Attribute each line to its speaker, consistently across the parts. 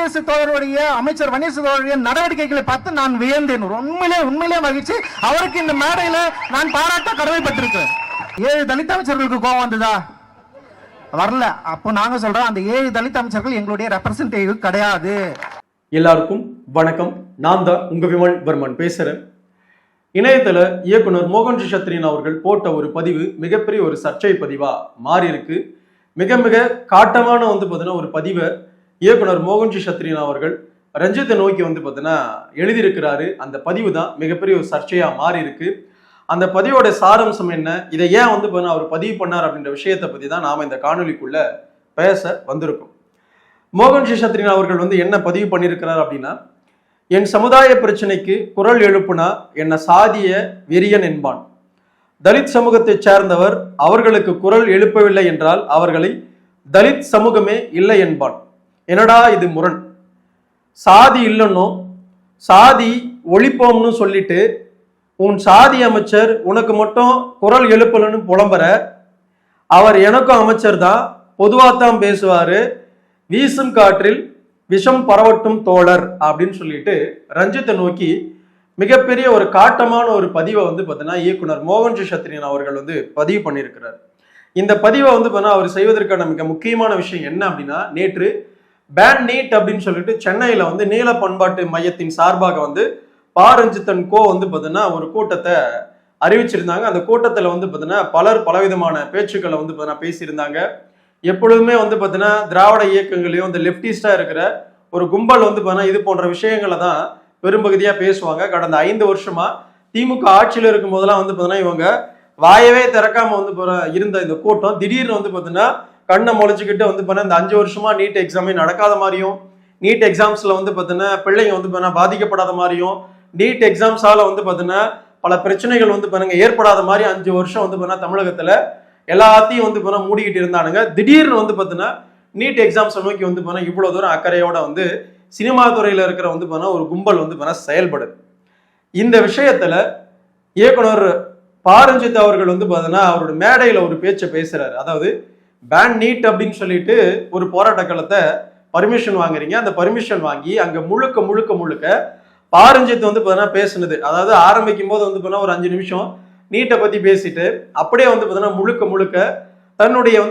Speaker 1: வன்னியரசு தோழருடைய அமைச்சர் வன்னியரசு தோழருடைய நடவடிக்கைகளை பார்த்து நான் வியந்தேன். உண்மையிலே மகிழ்ச்சி. அவருக்கு இந்த மேடையில நான் பாராட்ட கடமைப்பட்டிருக்கேன். 7 தலித் அமைச்சர்களுக்கு கோபம் வந்ததா? வரல. அப்போ நாங்க சொல்றோம், அந்த 7 தலித் அமைச்சர்கள் எங்களுடைய ரெப்ரசன்டேட்டிவ் கிடையாது.
Speaker 2: எல்லாருக்கும் வணக்கம். நான் தான் உங்க விமல் வர்மன் பேசுறேன். இணையத்துல இயக்குனர் மோகன்ஜி சத்ரியன் அவர்கள் போட்ட ஒரு பதிவு மிகப்பெரிய ஒரு சர்ச்சை பதிவா மாறி இருக்கு. மிக மிக காட்டமான பார்த்தீங்கன்னா ஒரு பதிவை இயக்குனர் மோகன்ஜி சத்ரியன் அவர்கள் ரஞ்சித்தை நோக்கி பார்த்தீங்கன்னா எழுதியிருக்கிறாரு. அந்த பதிவு தான் மிகப்பெரிய ஒரு சர்ச்சையா மாறி இருக்கு. அந்த பதிவோட சாரம்சம் என்ன, இதை ஏன் அவர் பதிவு பண்ணார் அப்படின்ற விஷயத்தை பத்தி தான் நாம இந்த காணொலிக்குள்ள பேச வந்திருக்கோம். மோகன்ஜி சத்ரியன் அவர்கள் என்ன பதிவு பண்ணியிருக்கிறார் அப்படின்னா, என் சமுதாய பிரச்சனைக்கு குரல் எழுப்புனா என்ன சாதிய வெறியன் என்பான். தலித் சமூகத்தை சேர்ந்தவர் அவர்களுக்கு குரல் எழுப்பவில்லை என்றால் அவர்களை தலித் சமூகமே இல்லை என்பான். என்னடா இது முரண்? சாதி இல்லைன்னோ சாதி ஒழிப்போம்னு சொல்லிட்டு உன் சாதி அமைச்சர் உனக்கு மட்டும் குரல் எழுப்பலன்னு புலம்புற. அவர் எனக்கும் அமைச்சர் தான், பொதுவாகத்தான் பேசுவாரு, வீசும் காற்றில் விஷம் பரவட்டும் தோழர் அப்படின்னு சொல்லிட்டு ரஞ்சித்தை நோக்கி மிகப்பெரிய ஒரு காட்டமான ஒரு பதிவை பார்த்தீங்கன்னா இயக்குனர் மோகன்ஜி சத்ரியன் அவர்கள் பதிவு பண்ணியிருக்கிறார். இந்த பதிவை அவர் செய்வதற்கான மிக முக்கியமான விஷயம் என்ன அப்படின்னா, நேற்று பேன் நீட் அப்படின்னு சொல்லிட்டு சென்னையில நீல பண்பாட்டு மையத்தின் சார்பாக பாரஞ்சித்தன் கோ பார்த்தீங்கன்னா ஒரு கூட்டத்தை அறிவிச்சிருந்தாங்க. அந்த கூட்டத்தில் பார்த்தீங்கன்னா பலர் பலவிதமான பேச்சுக்களை பார்த்தீங்கன்னா பேசியிருந்தாங்க. எப்பொழுதுமே பார்த்தீங்கன்னா திராவிட இயக்கங்களையும் இந்த லெப்டிஸ்டா இருக்கிற ஒரு கும்பல் பார்த்தீங்கன்னா இது போன்ற விஷயங்களை தான் பெரும்பகுதியா பேசுவாங்க. கடந்த 5 வருஷமா திமுக ஆட்சியில் இருக்கும் போதெல்லாம் பார்த்தீங்கன்னா இவங்க வாயவே திறக்காம இருந்த இந்த கூட்டம் திடீர்னு பார்த்தீங்கன்னா கண்ணை முளைச்சிக்கிட்டு இந்த 5 வருஷமா நீட் எக்ஸாமே நடக்காத மாதிரியும், நீட் எக்ஸாம்ஸ்ல பார்த்தீங்கன்னா பிள்ளைங்க பார்த்தீங்கன்னா பாதிக்கப்படாத மாதிரியும், நீட் எக்ஸாம்ஸால பார்த்தீங்கன்னா பல பிரச்சனைகள் பாருங்க ஏற்படாத மாதிரி 5 வருஷம் பார்த்தீங்கன்னா தமிழகத்துல எல்லாத்தையும் மூடிக்கிட்டு இருந்தானுங்க. திடீர்னு பார்த்தீங்கன்னா நீட் எக்ஸாம்ஸை நோக்கி இவ்வளவு தூரம் அக்கறையோட சினிமா துறையில இருக்கிற ஒரு கும்பல் செயல்படுது. இந்த விஷயத்துல இயக்குனர் பாரஞ்சித் அவர்கள் பார்த்தீங்கன்னா அவரோட மேடையில ஒரு பேச்சை பேசுறாரு. அதாவது பேன் நீட் அப்படின்னு சொல்லிட்டு ஒரு போராட்ட காலத்தை பர்மிஷன் வாங்குறீங்க, அந்த பர்மிஷன் வாங்கி அங்க முழுக்க பாரஞ்சித் பார்த்தீங்கன்னா பேசுனது, அதாவது ஆரம்பிக்கும் போது ஒரு 5 நிமிஷம் நீட்டை பத்தி பேசிட்டு அப்படியே பார்த்தீங்கன்னா முழுக்க தன்னுடைய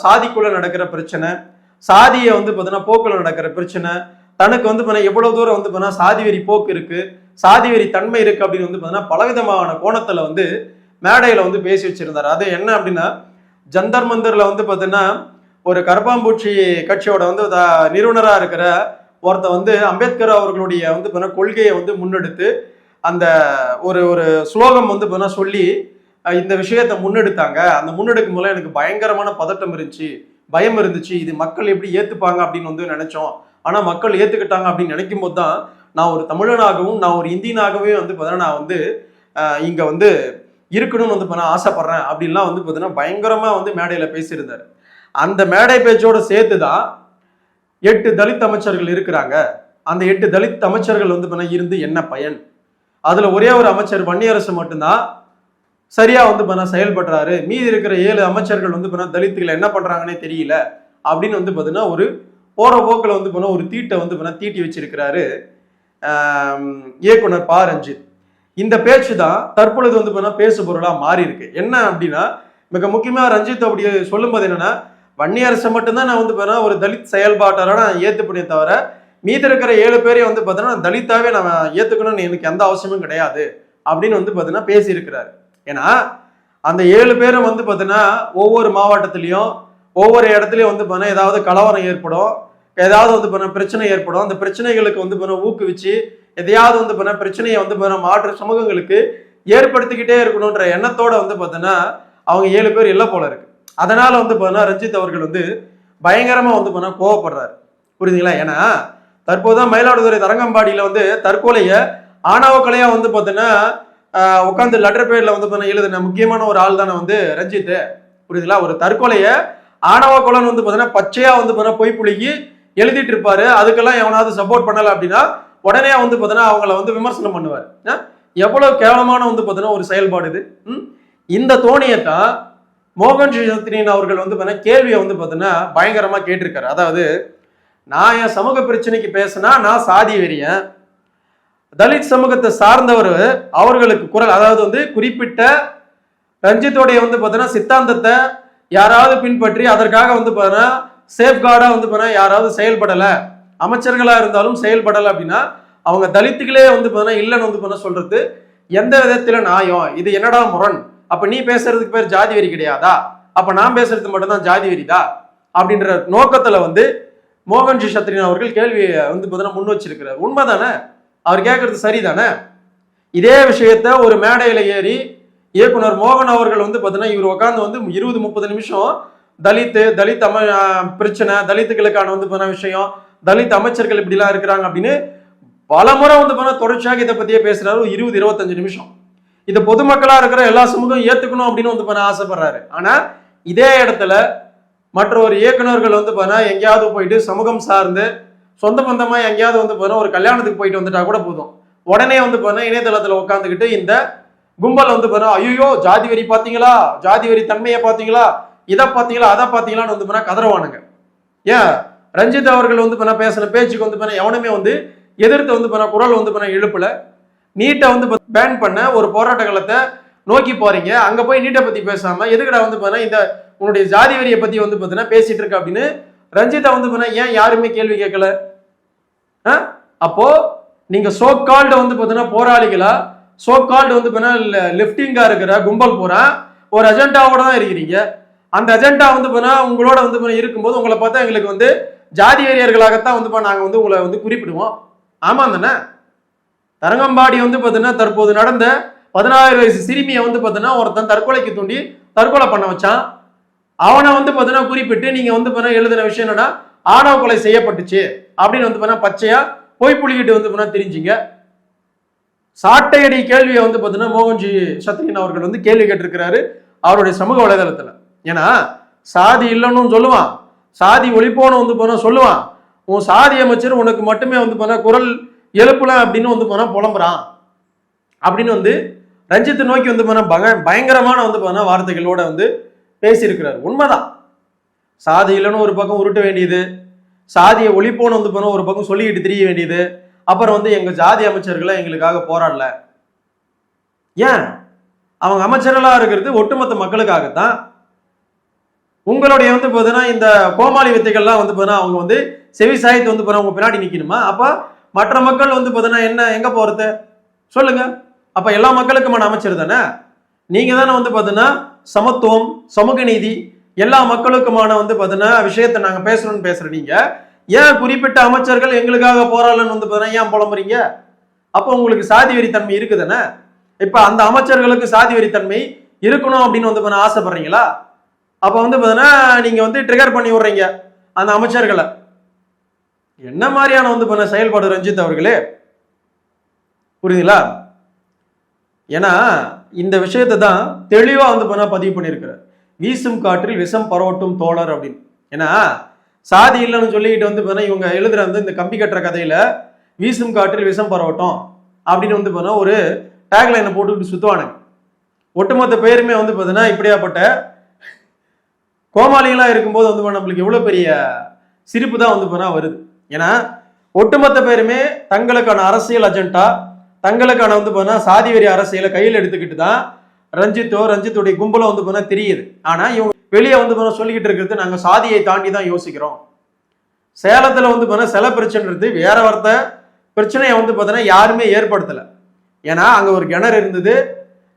Speaker 2: சாதிக்குள்ள நடக்கிற பிரச்சனை, சாதியை பார்த்தீங்கன்னா போக்குல நடக்கிற பிரச்சனை, தனக்கு எவ்வளவு தூரம் சாதி வெறி போக்கு இருக்கு, சாதி வெறி தன்மை இருக்கு அப்படின்னு பார்த்தீங்கன்னா பலவிதமான கோணத்துல மேடையில பேசி வச்சிருந்தாரு. அது என்ன அப்படின்னா, ஜந்தர் மந்தர்ல பார்த்தீங்கன்னா ஒரு கரப்பாம்பூச்சி கட்சியோட நிறுவனரா இருக்கிற ஒருத்த அம்பேத்கர் அவர்களுடைய கொள்கையை முன்னெடுத்து அந்த ஒரு ஸ்லோகம் சொல்லி இந்த விஷயத்த முன்னெடுத்தாங்க. அந்த முன்னெடுக்கும் போல எனக்கு பயங்கரமான பதட்டம் இருந்துச்சு, பயம் இருந்துச்சு. இது மக்கள் எப்படி ஏத்துப்பாங்க அப்படின்னு நினைச்சோம். ஆனா மக்கள் ஏத்துக்கிட்டாங்க அப்படின்னு நினைக்கும் போது தான் நான் ஒரு தமிழனாகவும் நான் ஒரு இந்தியனாகவே நான் இங்க இருக்கணும்னு ஆசைப்படுறேன் அப்படின்லாம் பார்த்தீங்கன்னா பயங்கரமா மேடையில பேசியிருந்தாரு. அந்த மேடை பேச்சோட சேர்த்துதான் 8 தலித் அமைச்சர்கள் இருக்கிறாங்க. அந்த 8 தலித் அமைச்சர்கள் இருந்து என்ன பயன்? அதுல ஒரே ஒரு அமைச்சர் வன்னியரசு மட்டும்தான் சரியா செயல்படுறாரு. மீதி இருக்கிற 7 அமைச்சர்கள் தலித்துகளை என்ன பண்றாங்கன்னே தெரியல அப்படின்னு பார்த்தீங்கன்னா ஒரு போற போக்கில் ஒரு தீட்டை தீட்டி வச்சிருக்கிறாரு இயக்குனர் பா ரஞ்சித். இந்த பேச்சு தான் தற்பொழுது பேசு பொருளா மாறி இருக்கு. என்ன அப்படின்னா, மிக முக்கியமா ரஞ்சித் அப்படி சொல்லும் போது என்னன்னா, வன்னியரசை மட்டும்தான் நான் ஒரு தலித் செயல்பாட்டாளராக நான் ஏத்துப்படியே தவிர மீதி இருக்கிற 7 பேரையும் பார்த்தீங்கன்னா தலித்தாவே நான் ஏத்துக்கணும்னு எனக்கு எந்த அவசியமும் கிடையாது அப்படின்னு பார்த்தீங்கன்னா பேசியிருக்கிறாரு. ஏன்னா அந்த 7 பேரும் பார்த்தீங்கன்னா ஒவ்வொரு மாவட்டத்திலையும் ஒவ்வொரு இடத்துலயும் பார்த்தீங்கன்னா ஏதாவது கலவரம் ஏற்படும், ஏதாவது பிரச்சனை ஏற்படும். அந்த பிரச்சனைகளுக்கு ஊக்குவிச்சு எதையாவது பிரச்சனையை மாற்று சமூகங்களுக்கு ஏற்படுத்திக்கிட்டே இருக்கணும்ன்ற எண்ணத்தோட பார்த்தீங்கன்னா அவங்க 7 பேர் இல்லை போல இருக்கு. அதனால பார்த்தீங்கன்னா ரஞ்சித் அவர்கள் பயங்கரமா கோவப்படுறாரு. புரியுதுங்களா? ஏன்னா தற்போதுதான் மயிலாடுதுறை தரங்கம்பாடியில தற்கொலைய ஆணவ கொலையா பார்த்தீங்கன்னா உட்காந்து லெட்டர் பேர்ல எழுதின முக்கியமான ஒரு ஆள் தானே ரஞ்சித். புரியுதுங்களா? ஒரு தற்கொலைய ஆணவ கொலைன்னு பார்த்தீங்கன்னா பச்சையா பொய் புளிக்கி எழுதிட்டு இருப்பாரு. அதுக்கெல்லாம் எவனாவது சப்போர்ட் பண்ணல அப்படின்னா உடனே பார்த்தீங்கன்னா அவங்கள விமர்சனம் பண்ணுவார். எவ்வளவு கேவலமான பார்த்தீங்கன்னா ஒரு செயல்பாடு இது. இந்த தோணியத்தான் மோகன்ஜி சத்ரியன் அவர்கள் கேள்வியை பார்த்தீங்கன்னா பயங்கரமா கேட்டிருக்காரு. அதாவது நான் என் சமூக பிரச்சனைக்கு பேசினா நான் சாதி வெறியன், தலித் சமூகத்தை சார்ந்தவர் அவர்களுக்கு குரல், அதாவது வந்து குறிப்பிட்ட ரஞ்சித்தோடைய வந்து பார்த்தீங்கன்னா சித்தாந்தத்தை யாராவது பின்பற்றி அதற்காக வந்து பார்த்தீங்கன்னா சேஃப்கார்டா வந்து பார்த்தீங்கன்னா யாராவது செயல்படலை, அமைச்சர்களா இருந்தாலும் செயல்படலை அப்படின்னா அவங்க தலித்துகளே வந்து பார்த்தீங்கன்னா இல்லைன்னு வந்து பார்த்தீங்கன்னா சொல்றது எந்த விதத்துல நியாயம்? இது என்னடா முரண்? அப்ப நீ பேசுறதுக்கு பேர் ஜாதி வெறி கிடையாதா? அப்ப நான் பேசுறது மட்டும்தான் ஜாதி வெறிதா? அப்படின்ற நோக்கத்துல வந்து மோகன்ஜி சத்ரின் அவர்கள் கேள்வியை வந்து பார்த்தீங்கன்னா முன் வச்சிருக்கிறார். உண்மைதானே? அவர் கேட்கறது சரிதானே? இதே விஷயத்த ஒரு மேடையில ஏறி இயக்குனர் மோகன் அவர்கள் வந்து பார்த்தீங்கன்னா இவர் உட்காந்து வந்து 20-30 நிமிஷம் தலித் பிரச்சனை, தலித்துகளுக்கான வந்து பார்த்தீங்கன்னா விஷயம், தலித் அமைச்சர்கள் இப்படிலாம் இருக்கிறாங்க அப்படின்னு பல முறை வந்து பார்த்தீங்கன்னா தொடர்ச்சியாக இதை பத்தியே பேசுறாரு. 20-25 நிமிஷம். இதை பொதுமக்களா இருக்கிற எல்லா சமூகம் ஏத்துக்கணும் அப்படின்னு வந்து பண்ண ஆசைப்படுறாரு. ஆனா இதே இடத்துல மற்ற ஒரு இயக்குநர்கள் வந்து பார்த்தீங்கன்னா எங்கேயாவது போயிட்டு சமூகம் சார்ந்து சொந்த பந்தமா எங்கேயாவது வந்து பார்த்தீங்கன்னா ஒரு கல்யாணத்துக்கு போயிட்டு வந்துட்டா கூட போதும், உடனே வந்து பார்த்தீங்கன்னா இணையதளத்துல உட்காந்துக்கிட்டு இந்த கும்பல் வந்து பார்த்தீங்கன்னா ஐயோ ஜாதி வெறி பாத்தீங்களா, ஜாதி வெறி தன்மையை பாத்தீங்களா, இதை பாத்தீங்களா, அதை பாத்தீங்களான்னு வந்து பார்த்தீங்கன்னா கதறுவானுங்க. ஏன் ரஞ்சித் அவர்கள் வந்து பார்த்தீங்கன்னா பேசின பேச்சுக்கு வந்து பார்த்தீங்கன்னா எவனுமே வந்து எதிர்த்து வந்து பார்த்தீங்கன்னா குரல் வந்து பார்த்தீங்கன்னா எழுப்பல. நீட்டை வந்து பேன் பண்ண ஒரு போராட்ட காலத்தை நோக்கி போறீங்க, அங்க போய் நீட்டை பத்தி பேசாம எதுக்கடா வந்து பார்த்தீங்கன்னா இந்த உன்னுடைய ஜாதி வெறியை பத்தி வந்து பார்த்தீங்கன்னா பேசிட்டு இருக்க அப்படின்னு ரஞ்சித்தை வந்து பார்த்தீங்கன்னா ஏன் யாருமே கேள்வி கேட்கல? அப்போ நீங்க சோ கால்டு வந்து பார்த்தீங்கன்னா போராளிகளா, சோ கால்டு வந்து பார்த்தீங்கன்னா லிப்டிங்கா இருக்கிற கும்பல் பூரா ஒரு அஜெண்டாவோட தான் இருக்கிறீங்க. அந்த அஜெண்டா வந்து பார்த்தீங்கன்னா உங்களோட வந்து இருக்கும்போது உங்களை பார்த்தா எங்களுக்கு வந்து ஜாதி வெறியர்களாகத்தான் வந்து நாங்க வந்து உங்களை வந்து குறிப்பிடுவோம். ஆமா தானே? தரங்கம்பாடி வந்து பார்த்தீங்கன்னா தற்போது நடந்த 16 வயசு சிறுமியை வந்து பார்த்தீங்கன்னா ஒருத்தன் தற்கொலைக்கு தூண்டி தற்கொலை பண்ண வச்சான். அவனை வந்து பார்த்தீங்கன்னா குறிப்பிட்டு நீங்க வந்து பார்த்தீங்கன்னா எழுதின விஷயம் என்னன்னா ஆணவ கொலை செய்யப்பட்டுச்சு அப்படின்னு வந்து பார்த்தீங்கன்னா பச்சையா பொய் புலிகிட்டு வந்து பார்த்தீங்கன்னா தெரிஞ்சுங்க. சாட்டையடி கேள்வியை வந்து பார்த்தீங்கன்னா மோகன்ஜி சத்ரின் அவர்கள் வந்து கேள்வி கேட்டிருக்கிறாரு அவருடைய சமூக வலைதளத்துல. ஏன்னா சாதி இல்லைன்னு சொல்லுவான், சாதி ஒழிப்போன்னு வந்து போனா சொல்லுவான், உன் சாதி அமைச்சர் உனக்கு மட்டுமே வந்து போனா குரல் எழுப்பல அப்படின்னு வந்து போனா புலம்புறான் அப்படின்னு வந்து ரஞ்சித்தை நோக்கி வந்து போனா பயங்கரமான வந்து போனா வார்த்தைகளோட வந்து பேசியிருக்கிறார். உண்மைதான், சாதி இல்லைன்னு ஒரு பக்கம் உருட்ட வேண்டியது, சாதியை ஒழிப்போன்னு வந்து போனா ஒரு பக்கம் சொல்லிக்கிட்டு திரிய வேண்டியது, அப்புறம் வந்து எங்க ஜாதி அமைச்சர்களை எங்களுக்காக போராடல. ஏன்? அவங்க அமைச்சர்களா இருக்கிறது ஒட்டுமொத்த மக்களுக்காகத்தான். உங்களுடைய வந்து பார்த்தீங்கன்னா இந்த கோமாளி வித்தைகள்லாம் வந்து பார்த்தீங்கன்னா அவங்க வந்து செவி சாய்த்து வந்து உங்க பின்னாடி நிக்கணுமா? அப்ப மற்ற மக்கள் வந்து பார்த்தீங்கன்னா என்ன எங்க போறது சொல்லுங்க? அப்ப எல்லா மக்களுக்குமான அமைச்சர் தானே நீங்க தானே வந்து பார்த்தீங்கன்னா சமத்துவம், சமூக நீதி, எல்லா மக்களுக்குமான வந்து பார்த்தீங்கன்னா விஷயத்தை நாங்க பேசணும்னு பேசுற நீங்க ஏன் குறிப்பிட்ட அமைச்சர்கள் எங்களுக்காக போராடலன்னு வந்து பார்த்தீங்கன்னா ஏன் புலம்புறீங்க? அப்போ உங்களுக்கு சாதி வெறித்தன்மை இருக்குதானே? இப்ப அந்த அமைச்சர்களுக்கு சாதி வெறித்தன்மை இருக்கணும் அப்படின்னு வந்து பார்த்தீங்கன்னா ஆசைப்படுறீங்களா? அப்ப வந்து பார்த்தீங்கன்னா நீங்க வந்து ட்ரிகர் பண்ணி விடுறீங்க அந்த அமைச்சர்களை. என்ன மாதிரியான வந்து பண்ண செயல்பாடு ரஞ்சித் அவர்களே? புரியுதுங்களா? ஏன்னா இந்த விஷயத்தை தான் தெளிவா வந்து பண்ண பதிவு பண்ணியிருக்கிறார். வீசும் காற்றில் விஷம் பரவட்டும் தோழர் அப்படின்னு. ஏன்னா சாதி இல்லைன்னு சொல்லிக்கிட்டு வந்து பார்த்தா இவங்க எழுதுற வந்து இந்த கம்பி கட்டுற கதையில வீசும் காற்றில் விஷம் பரவட்டும் அப்படின்னு வந்து பார்த்தா ஒரு டேக்லைனை போட்டுக்கிட்டு சுத்துவானுங்க. ஒட்டுமொத்த பேருமே வந்து பார்த்தீங்கன்னா இப்படியாப்பட்ட கோமாளிகளா இருக்கும்போது வந்து நம்மளுக்கு எவ்வளவு பெரிய சிரிப்பு தான் வந்து பார்த்தா வருது. ஏன்னா ஒட்டுமொத்த பேருமே தங்களுக்கான அரசியல் அஜெண்டா, தங்களுக்கான வந்து பார்த்தீங்கன்னா சாதி வெறி அரசியலை கையில் எடுத்துக்கிட்டு தான் ரஞ்சித்துடைய கும்பலம் வந்து பார்த்தீங்கன்னா தெரியுது. ஆனா இவங்க வெளியே வந்து சொல்லிக்கிட்டு இருக்கிறது நாங்க சாதியை தாண்டி தான் யோசிக்கிறோம். சேலத்துல வந்து பார்த்தீங்கன்னா சில பிரச்சனைன்றது வேற வார்த்தை பிரச்சனையை வந்து பார்த்தீங்கன்னா யாருமே ஏற்படுத்தலை. ஏன்னா அங்க ஒரு கிணறு இருந்தது,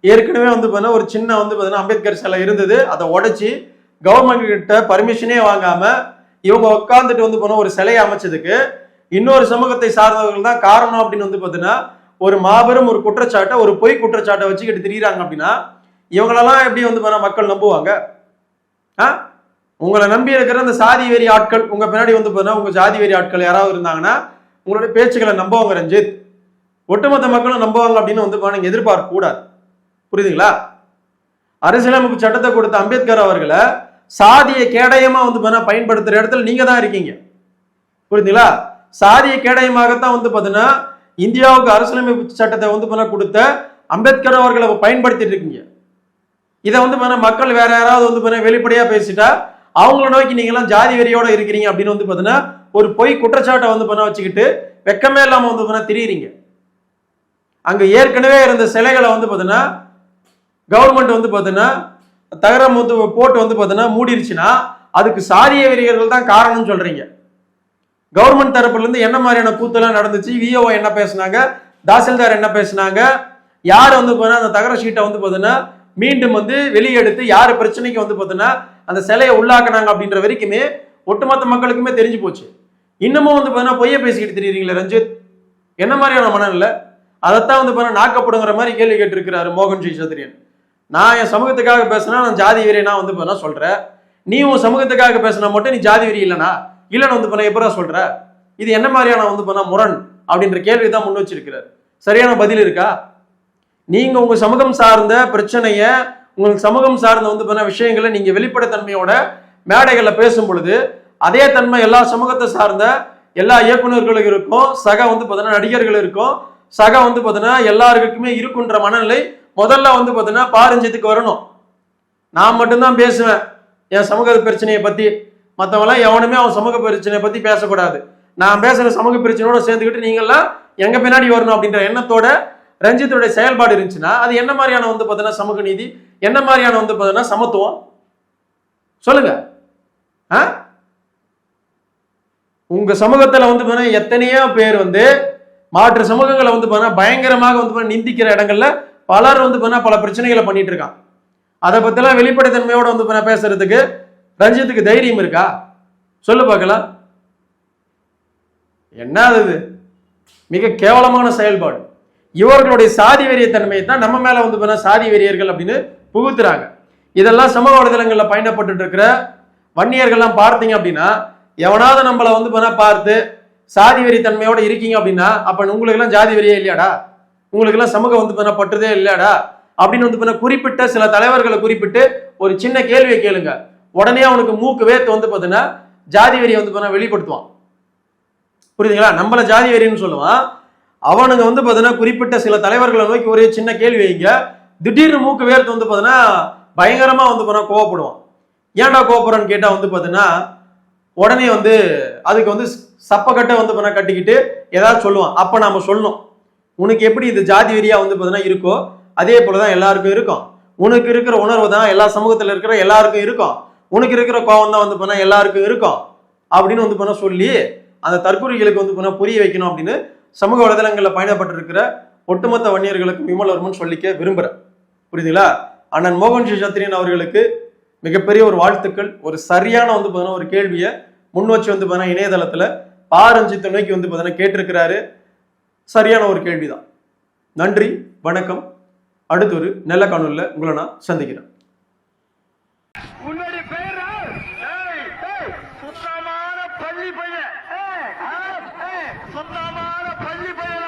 Speaker 2: ஏற்கனவே வந்து பார்த்தீங்கன்னா ஒரு சின்ன வந்து பார்த்தீங்கன்னா அம்பேத்கர் சிலை இருந்தது, அதை உடைச்சி கவர்மெண்ட் கிட்ட பர்மிஷனே வாங்காம இவங்க உட்காந்துட்டு வந்து போன ஒரு சிலையை அமைச்சதுக்கு இன்னொரு சமூகத்தை சார்ந்தவர்கள் தான் காரணம் அப்படின்னு வந்து பார்த்தீங்கன்னா ஒரு மாபெரும் ஒரு குற்றச்சாட்டை, ஒரு பொய் குற்றச்சாட்டை வச்சுக்கிட்டு திரியிறாங்க. அப்படின்னா இவங்களெல்லாம் எப்படி வந்து மக்கள் நம்புவாங்க? உங்களை நம்பி இருக்கிற அந்த சாதி வெறி ஆட்கள் உங்க பின்னாடி வந்து பார்த்தீங்கன்னா உங்க ஜாதி வெறி ஆட்கள் யாராவது இருந்தாங்கன்னா உங்களுடைய பேச்சுக்களை நம்புவாங்க ரஞ்சித். ஒட்டுமொத்த மக்களும் நம்புவாங்க அப்படின்னு வந்து நீங்க எதிர்பார்க்க கூடாது. புரியுதுங்களா? அரசியலமைப்பு சட்டத்தை கொடுத்த அம்பேத்கர் அவர்களை சாதியை கேடயமா வந்து பயன்படுத்துற இடத்துல நீங்க தான் இருக்கீங்க. புரியுதுங்களா? சாதிய கேடயமாகத்தான் வந்து பார்த்தீங்கன்னா இந்தியாவுக்கு அரசியலமைப்பு சட்டத்தை வந்து கொடுத்த அம்பேத்கர் அவர்களை பயன்படுத்திட்டு இருக்கீங்க. இதை வந்து மக்கள் வேற யாராவது வந்து வெளிப்படையா பேசிட்டா அவங்கள நோக்கி நீங்க எல்லாம் ஜாதி வெறியோட இருக்கிறீங்க அப்படின்னு வந்து பார்த்தீங்கன்னா ஒரு பொய் குற்றச்சாட்டை வந்து பண்ண வச்சுக்கிட்டு வெக்கமே இல்லாம வந்து பண்ண திரியுறீங்க. அங்க ஏற்கனவே இருந்த சிலைகளை வந்து பார்த்தீங்கன்னா கவர்மெண்ட் வந்து பார்த்தீங்கன்னா தகரம் வந்து போட்டு வந்து பார்த்தீங்கன்னா மூடிருச்சுன்னா அதுக்கு சாதிய வெறியர்கள் தான் காரணம்னு சொல்றீங்க. கவர்மெண்ட் தரப்புல இருந்து என்ன மாதிரியான கூத்தெல்லாம் நடந்துச்சு, விஓ என்ன பேசினாங்க, தாசில்தார் என்ன பேசினாங்க, யார் வந்து அந்த தகர ஷீட்டை வந்து பார்த்தீங்கன்னா மீண்டும் வந்து வெளியெடுத்து யார் பிரச்சனைக்கு வந்து பார்த்தீங்கன்னா அந்த சிலையை உள்ளாக்குனாங்க அப்படின்ற வரைக்குமே ஒட்டுமொத்த மக்களுக்குமே தெரிஞ்சு போச்சு. இன்னமும் வந்து பார்த்தீங்கன்னா பொய்ய பேசிக்கிட்டு தெரியுறீங்களே ரஞ்சித், என்ன மாதிரியான மனநிலை? அதைத்தான் வந்து பார்த்தீங்கன்னா நாக்கப்படுங்கிற மாதிரி கேள்வி கேட்டிருக்கிறாரு மோகன் ஜி சத்திரியன். நான் என் சமூகத்துக்காக பேசினா நான் ஜாதி வெறியனா வந்து பார்த்தீங்கன்னா சொல்றேன், நீ உன் சமூகத்துக்காக பேசினா மட்டும் நீ ஜாதி வெறி இல்லைனா இல்லைன்னு வந்து பண்ண எப்படா சொல்ற? இது என்ன மாதிரியான வந்து பண்ண முரண் அப்படின்ற கேள்வி தான் முன் வச்சிருக்கிறார். சரியான பதில் இருக்கா? நீங்க உங்க சமூகம் சார்ந்த பிரச்சனைய, உங்களுக்கு சமூகம் சார்ந்த வந்து பண்ண விஷயங்களை நீங்க வெளிப்படைத்தன்மையோட மேடைகள்ல பேசும் பொழுது அதே தன்மை எல்லா சமூகத்தை சார்ந்த எல்லா இயக்குநர்களுக்கும் இருக்கும், சக வந்து பார்த்தீங்கன்னா நடிகர்கள் இருக்கும், சக வந்து பார்த்தீங்கன்னா எல்லாருக்குமே இருக்குன்ற மனநிலை முதல்ல வந்து பார்த்தீங்கன்னா பாரஞ்சித்துக்கு வரணும். நான் மட்டும்தான் பேசுவேன் என் சமூக பிரச்சனையை பத்தி, மற்றவங்களாம் எவனுமே அவன் சமூக பிரச்சனையை பத்தி பேசக்கூடாது, நான் பேசுற சமூக பிரச்சனையோட சேர்ந்துக்கிட்டு நீங்கள்லாம் எங்க பின்னாடி வரணும் அப்படின்ற எண்ணத்தோட ரஞ்சித்துடைய செயல்பாடு இருந்துச்சுன்னா அது என்ன மாதிரியான வந்து பார்த்தீங்கன்னா சமூக நீதி, என்ன மாதிரியான வந்து பார்த்தீங்கன்னா சமத்துவம் சொல்லுங்க. உங்க சமூகத்துல வந்து பார்த்தீங்கன்னா எத்தனையோ பேர் வந்து மாற்று சமூகங்களை வந்து பார்த்தீங்கன்னா பயங்கரமாக வந்து நிந்திக்கிற இடங்கள்ல பலர் வந்து பார்த்தீங்கன்னா பல பிரச்சனைகளை பண்ணிட்டு இருக்கான். அதை பத்திலாம் வெளிப்படைத்தன்மையோட வந்து பேசுறதுக்கு ரஞ்சித்துக்கு தைரியம் இருக்கா? சொல்லு பார்க்கலாம். என்ன அது மிக கேவலமான செயல்பாடு. இவர்களுடைய சாதி வெறிய தன்மையை தான் நம்ம மேல வந்து சாதி வெறியர்கள் அப்படின்னு புகுத்துறாங்க. இதெல்லாம் சமூக வலைதளங்கள்ல பயணப்பட்டு இருக்கிற வன்னியர்கள்லாம் பார்த்தீங்க அப்படின்னா, எவனாவது நம்மளை வந்து பார்த்து சாதி வெறி தன்மையோட இருக்கீங்க அப்படின்னா அப்ப உங்களுக்கு எல்லாம் ஜாதி வெறியே இல்லையாடா, உங்களுக்கு எல்லாம் சமூகம் வந்து பட்டுறதே இல்லையாடா அப்படின்னு வந்து குறிப்பிட்ட சில தலைவர்களை குறிப்பிட்டு ஒரு சின்ன கேள்வியை கேளுங்க, உடனே அவனுக்கு மூக்கு வேத்து வந்து பார்த்தீங்கன்னா ஜாதி வெறியை வந்து வெளிப்படுத்துவான். புரியுதுங்களா? நம்மள ஜாதி வெறின்னு சொல்லுவான், அவனுங்க வந்து பார்த்தீங்கன்னா குறிப்பிட்ட சில தலைவர்களை நோக்கி ஒரே சின்ன கேள்வி வைங்க, திடீர்னு மூக்கு வேர்த்து வந்து பார்த்தீங்கன்னா பயங்கரமா வந்து கோவப்படுவான். ஏன்டா கோவப்படுறான்னு கேட்டா வந்து பார்த்தீங்கன்னா உடனே வந்து அதுக்கு வந்து சப்பக்கட்டை வந்து கட்டிக்கிட்டு ஏதாவது சொல்லுவான். அப்ப நாம சொல்லணும், உனக்கு எப்படி இது ஜாதி வெறியா வந்து பார்த்தீங்கன்னா இருக்கோ அதே போலதான் எல்லாருக்கும் இருக்கும், உனக்கு இருக்கிற உணர்வு தான் எல்லா சமூகத்துல இருக்கிற எல்லாருக்கும் இருக்கும், உனக்கு இருக்கிற கோவம் தான் வந்து எல்லாருக்கும் இருக்கும் அப்படின்னு வந்து சொல்லி அந்த தற்கொலைகளுக்கு வந்து புரிய வைக்கணும் அப்படின்னு சமூக வலைதளங்கள்ல பயணப்பட்டு இருக்கிற ஒட்டுமொத்த வன்னியர்களுக்கு விமலர்மன் சொல்லிக்க விரும்புறேன். புரியுதுங்களா? அண்ணன் மோகன் ஜி சத்திரியன் அவர்களுக்கு மிகப்பெரிய ஒரு வாழ்த்துக்கள். ஒரு சரியான வந்து ஒரு கேள்வியை முன் வச்சு வந்து இணையதளத்துல பாரஞ்சித் நோக்கி வந்து கேட்டிருக்கிறாரு. சரியான ஒரு கேள்விதான். நன்றி, வணக்கம். அடுத்து ஒரு நல்ல காணொலியில உங்களை நான் சந்திக்கிறேன்.
Speaker 3: சுத்தமான பள்ளி பையன்